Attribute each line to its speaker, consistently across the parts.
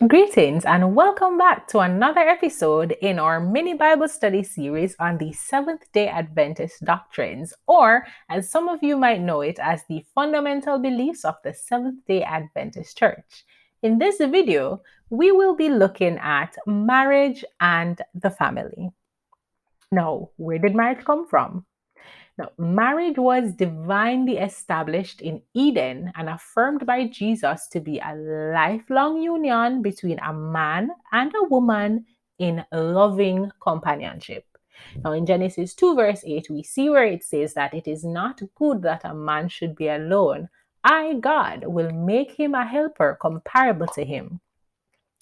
Speaker 1: Greetings and welcome back to another episode in our mini Bible study series on the Seventh day Adventist doctrines, or as some of you might know it as the fundamental beliefs of the Seventh day Adventist Church. In this video, we will be looking at marriage and the family. Now, where did marriage come from? Now, marriage was divinely established in Eden and affirmed by Jesus to be a lifelong union between a man and a woman in loving companionship. Now, in Genesis 2, verse 8, we see where it says that it is not good that a man should be alone. I, God, will make him a helper comparable to him.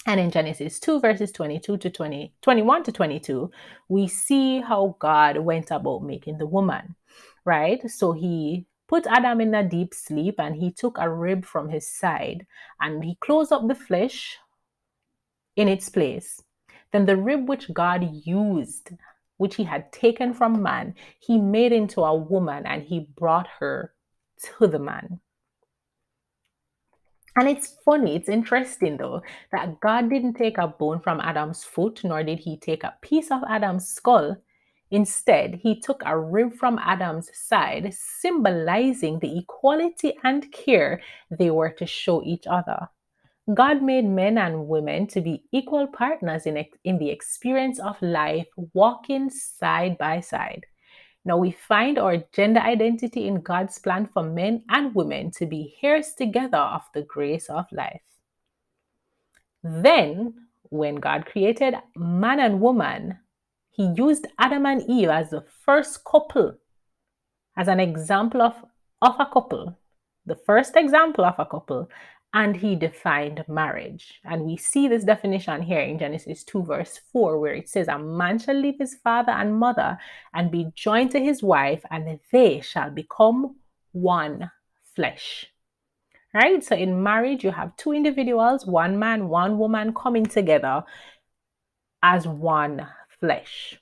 Speaker 1: And in Genesis 2, verses 21 to 22, we see how God went about making the woman, right? So he put Adam in a deep sleep and he took a rib from his side and he closed up the flesh in its place. Then the rib which God used, which he had taken from man, he made into a woman and he brought her to the man. And it's funny, it's interesting though, that God didn't take a bone from Adam's foot, nor did he take a piece of Adam's skull. Instead, he took a rib from Adam's side, symbolizing the equality and care they were to show each other. God made men and women to be equal partners in the experience of life, walking side by side. Now we find our gender identity in God's plan for men and women to be heirs together of the grace of life. Then, when God created man and woman, he used Adam and Eve as the first couple, as an example of a couple, the first example of a couple, and he defined marriage. And we see this definition here in Genesis 2, verse 4, where it says, a man shall leave his father and mother and be joined to his wife, and they shall become one flesh. Right? So in marriage, you have two individuals, one man, one woman coming together as one flesh.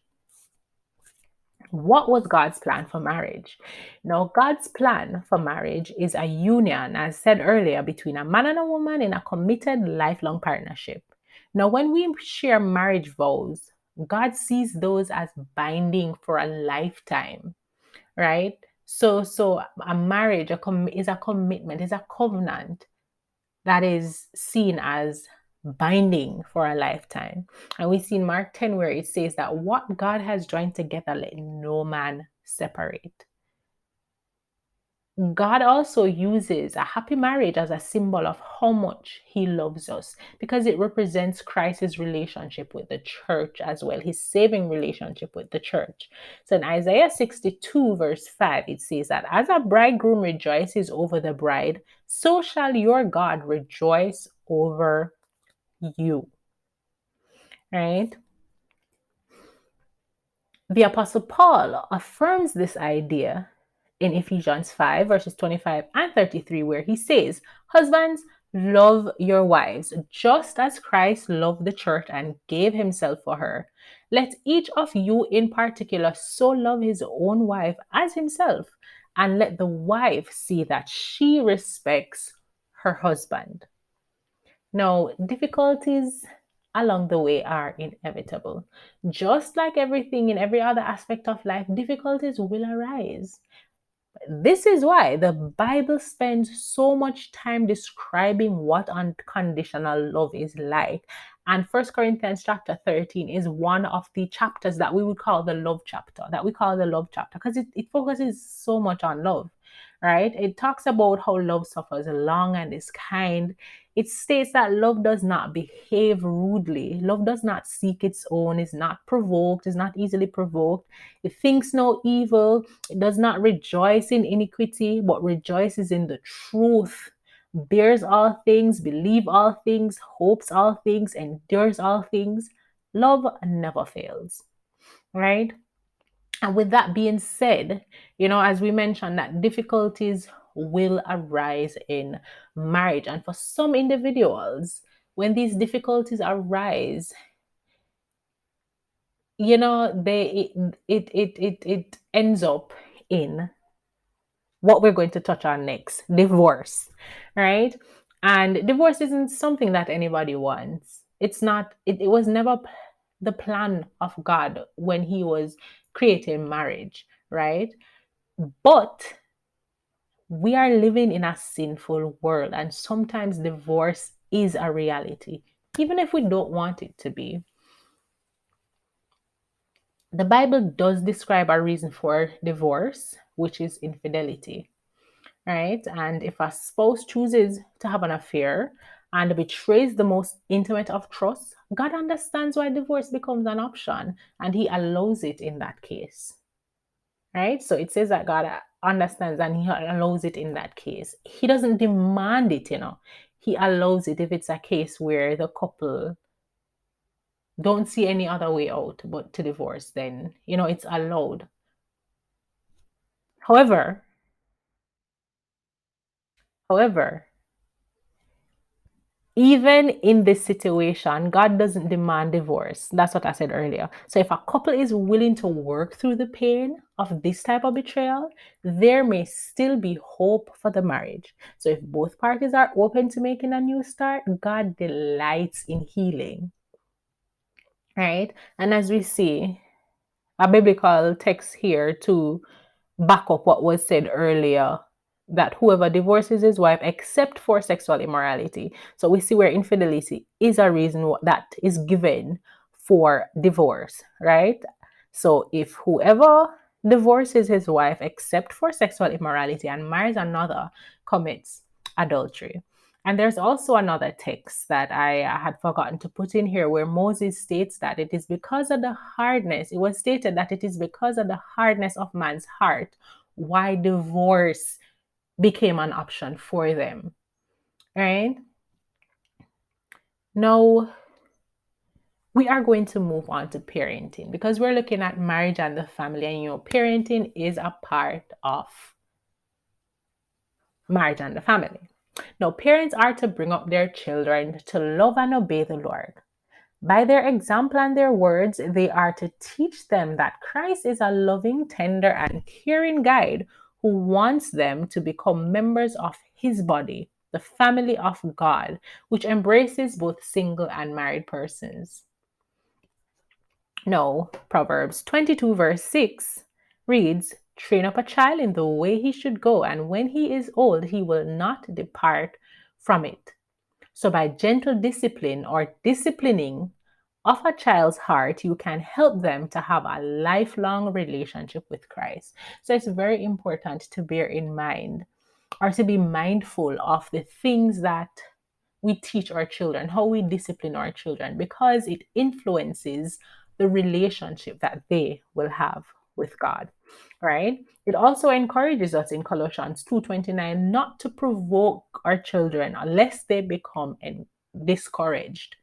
Speaker 1: What was God's plan for marriage? Now, God's plan for marriage is a union, as said earlier, between a man and a woman in a committed lifelong partnership. Now, when we share marriage vows, God sees those as binding for a lifetime, right? So a marriage is a commitment, is a covenant that is seen as binding for a lifetime. And we see in Mark 10 where it says that what God has joined together, let no man separate. God also uses a happy marriage as a symbol of how much he loves us because it represents Christ's relationship with the church as well, his saving relationship with the church. So in Isaiah 62 verse 5, it says that as a bridegroom rejoices over the bride, so shall your God rejoice over you. Right? The Apostle Paul affirms this idea in Ephesians 5, verses 25 and 33, where he says, husbands, love your wives, just as Christ loved the church and gave himself for her. Let each of you in particular so love his own wife as himself, and let the wife see that she respects her husband. Now, difficulties along the way are inevitable. Just like everything in every other aspect of life, difficulties will arise. This is why the Bible spends so much time describing what unconditional love is like. And First Corinthians chapter 13 is one of the chapters that we would call the love chapter, because it focuses so much on love, right? It talks about how love suffers long and is kind. It states that love does not behave rudely. Love does not seek its own, is not provoked, is not easily provoked. It thinks no evil. It does not rejoice in iniquity, but rejoices in the truth, bears all things, believes all things, hopes all things, endures all things. Love never fails, right? And with that being said, as we mentioned, that difficulties will arise in marriage. And for some individuals, when these difficulties arise, it ends up in what we're going to touch on next, divorce, right? And divorce isn't something that anybody wants. It's not, it was never the plan of God when He was creating marriage, right? But we are living in a sinful world, and sometimes divorce is a reality, even if we don't want it to be. The Bible does describe a reason for divorce, which is infidelity, right? And if a spouse chooses to have an affair and betrays the most intimate of trust, God understands why divorce becomes an option and He allows it in that case, right? So it says that God understands and He allows it in that case. He doesn't demand it. He allows it if it's a case where the couple don't see any other way out but to divorce, then, it's allowed. However, however, even in this situation, God doesn't demand divorce. That's what I said earlier. So if a couple is willing to work through the pain of this type of betrayal, there may still be hope for the marriage. So if both parties are open to making a new start, God delights in healing. Right? And as we see, a biblical text here to back up what was said earlier, that whoever divorces his wife except for sexual immorality. So we see where infidelity is a reason that is given for divorce, right? So if whoever divorces his wife except for sexual immorality and marries another commits adultery. And there's also another text that I had forgotten to put in here where Moses states that it is because of the hardness, it was stated that it is because of the hardness of man's heart why divorce became an option for them, right? Now, we are going to move on to parenting because we're looking at marriage and the family, and parenting is a part of marriage and the family. Now, parents are to bring up their children to love and obey the Lord. By their example and their words, they are to teach them that Christ is a loving, tender, and caring guide who wants them to become members of His body, the family of God, which embraces both single and married persons. No, Proverbs 22, verse 6 reads, "Train up a child in the way he should go, and when he is old, he will not depart from it." So, by gentle discipline or disciplining of a child's heart, you can help them to have a lifelong relationship with Christ. So, it's very important to bear in mind or to be mindful of the things that we teach our children, how we discipline our children, because it influences the relationship that they will have with God, right? It also encourages us in Colossians 2:29 not to provoke our children lest they become discouraged,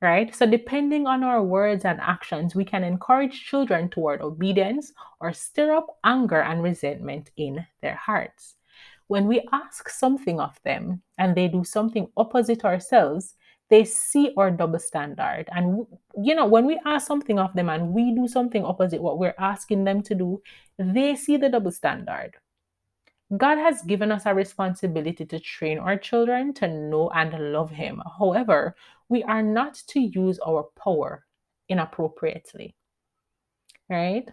Speaker 1: right? So depending on our words and actions, we can encourage children toward obedience or stir up anger and resentment in their hearts. When we ask something of them and they do something opposite ourselves, they see our double standard. And, when we ask something of them and we do something opposite what we're asking them to do, they see the double standard. God has given us a responsibility to train our children to know and love Him. However, we are not to use our power inappropriately, right?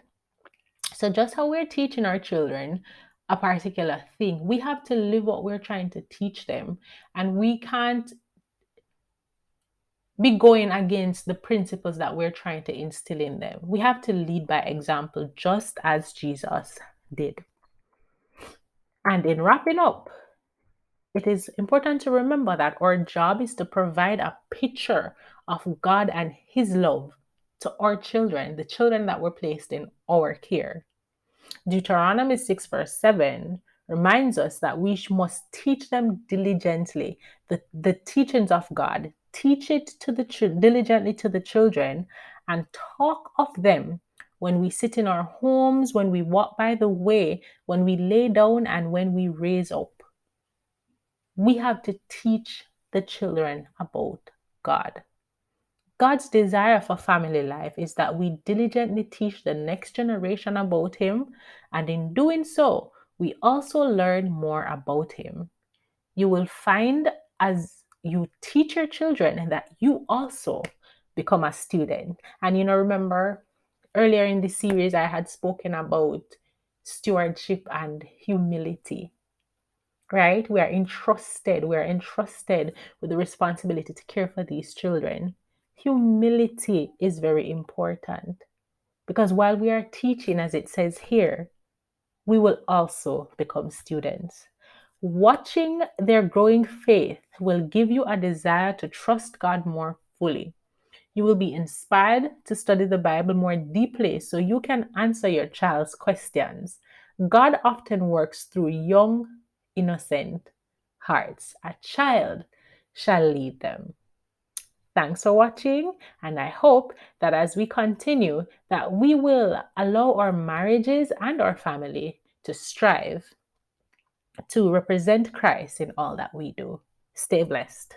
Speaker 1: So, just how we're teaching our children a particular thing, we have to live what we're trying to teach them. And we can't be going against the principles that we're trying to instill in them. We have to lead by example, just as Jesus did. And in wrapping up, it is important to remember that our job is to provide a picture of God and His love to our children, the children that were placed in our care. Deuteronomy 6, verse 7 reminds us that we must teach them diligently the teachings of God. Teach it diligently to the children and talk of them when we sit in our homes, when we walk by the way, when we lay down, and when we raise up. We have to teach the children about God. God's desire for family life is that we diligently teach the next generation about Him, and in doing so, we also learn more about Him. You will find as you teach your children and that you also become a student. And remember earlier in the series, I had spoken about stewardship and humility, right? We are entrusted with the responsibility to care for these children. Humility is very important because while we are teaching, as it says here, we will also become students. Watching their growing faith will give you a desire to trust God more fully. You will be inspired to study the Bible more deeply so you can answer your child's questions. God often works through young, innocent hearts. A child shall lead them. Thanks for watching, and I hope that as we continue that we will allow our marriages and our family to strive to represent Christ in all that we do. Stay blessed.